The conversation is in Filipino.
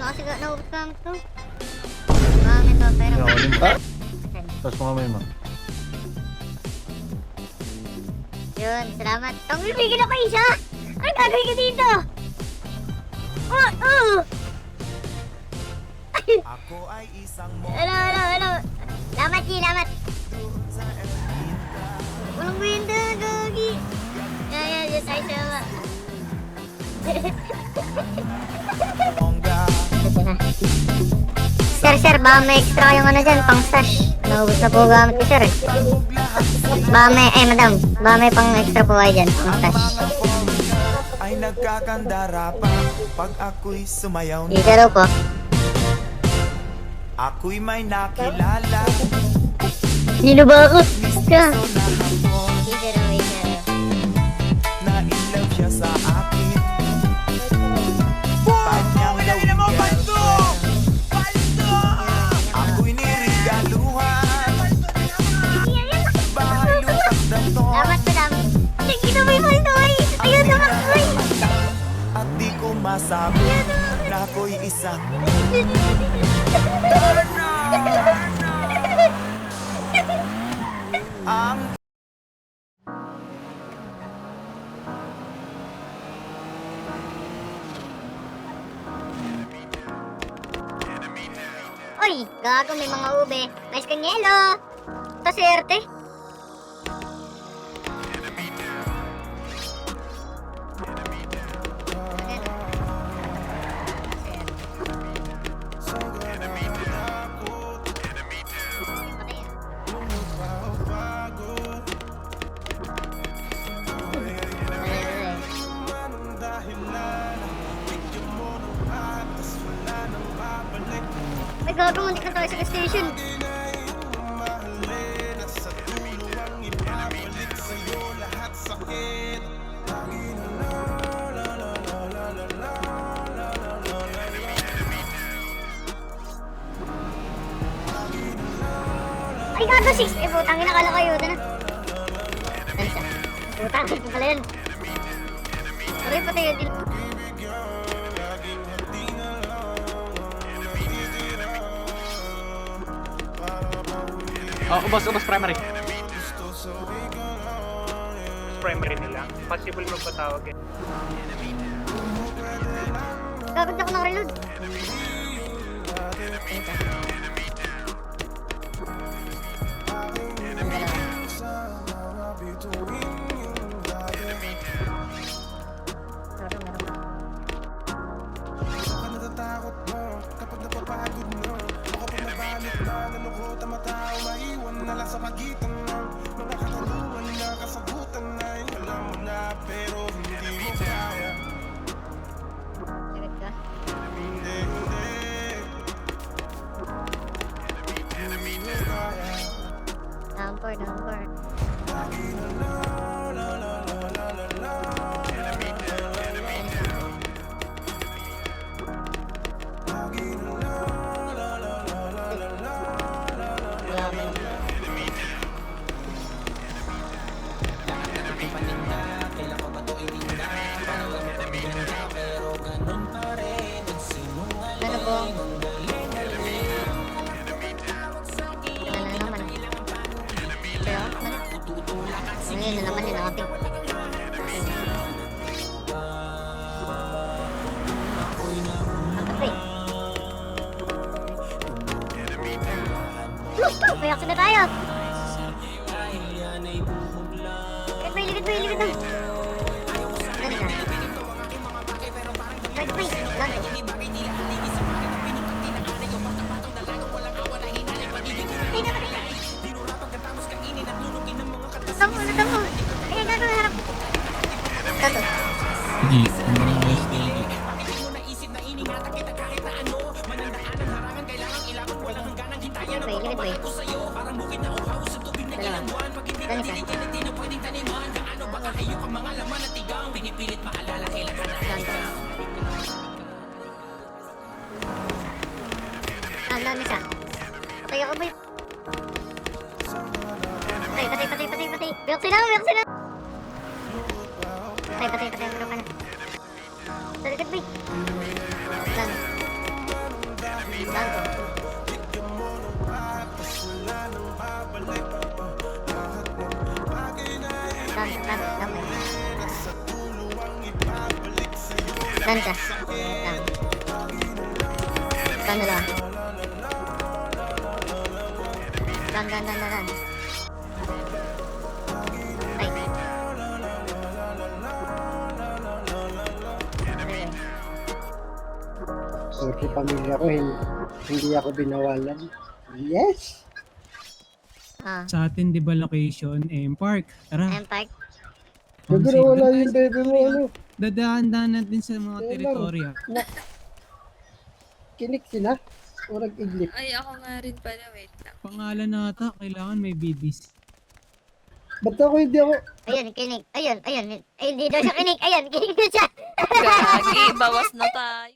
kasi naubos ka to. Mami to, pero... Tapos mga may mga. Yun, salamat. Tanggal, bigyan ako isa! Ano gagawin ka dito? Ako ay isang Hello. Lamat, G, lamat. Walang kwenta, gagi. Yan, tayo sama. mongga. Sir, baka may extra yung ano dyan, pang stash. Naubos na po gamit ko, sir. Baka may, madam, baka may pang extra po kayo dyan, pang stash. Ay nagkakandara pa pag ako'y sumayaw na. Dito raw po. Ako'y may nakilala. Sino ba ako? Ka. Na in love siya sa akin. Kanyang gawin ako'y nirigaluhan. Bahay lupas na to. Dapat, madam. Sige na may maldoy. Ayun na makoy. At di ko masabi na ako'y isang ang Oy, gago, may mga ube. May skanyelo. Taserte. May gago, muntik na tayo sa gas station. Ay, gago, 6. Eh, putang ina, kala kayo. Ito na. Dansa. Putang ina pala yan. Aray, patay yun din. Ubos primary. Primary nila. Possible magpatawag eh. Gagod ako ng reload. natatakot mo kapag napapagod mo. Kapag nabanit na nalungkot ang matao, maiwan na lang sa pagitan ng mga katanungan na kasagutan ay alam mo na pero hindi mo kaya. Sagot ka? Hindi mo kaya. Downpour. Lagi na la la la la la la. Ano po? Ngayon na naman yung nakapig. May action na tayo! Likod ba? Dali ka. Right, Tamo. Ay, gago na harap. Tato. Likod ba? Dali ka. Tandaan na siya. Patay ako ba yun? Patay. Biyak sila. Patay. Bro ka na. Sa likod ba yun? Lang. Dan ka. Lang. Dan na lang. Dan. Ay. Okay. Kasi pamilya ko, hindi ako binawalan. Yes! Ah. Sa atin, di ba, location, M-Park. Tara. Park. Pwede na wala yung bebe mo, ano? Dadaan natin sa mga Kailan? teritorya. Kinik sila? O nag-iglip? Ay, ako nga rin pala. Wait lang. Pangalan na ata, kailangan may BBs. Ba't ako hindi ako? Ayun, kinig. Ayun. Ay, hindi daw siya kinig. Ayun, kinig na siya. Gagi, bawas na tayo.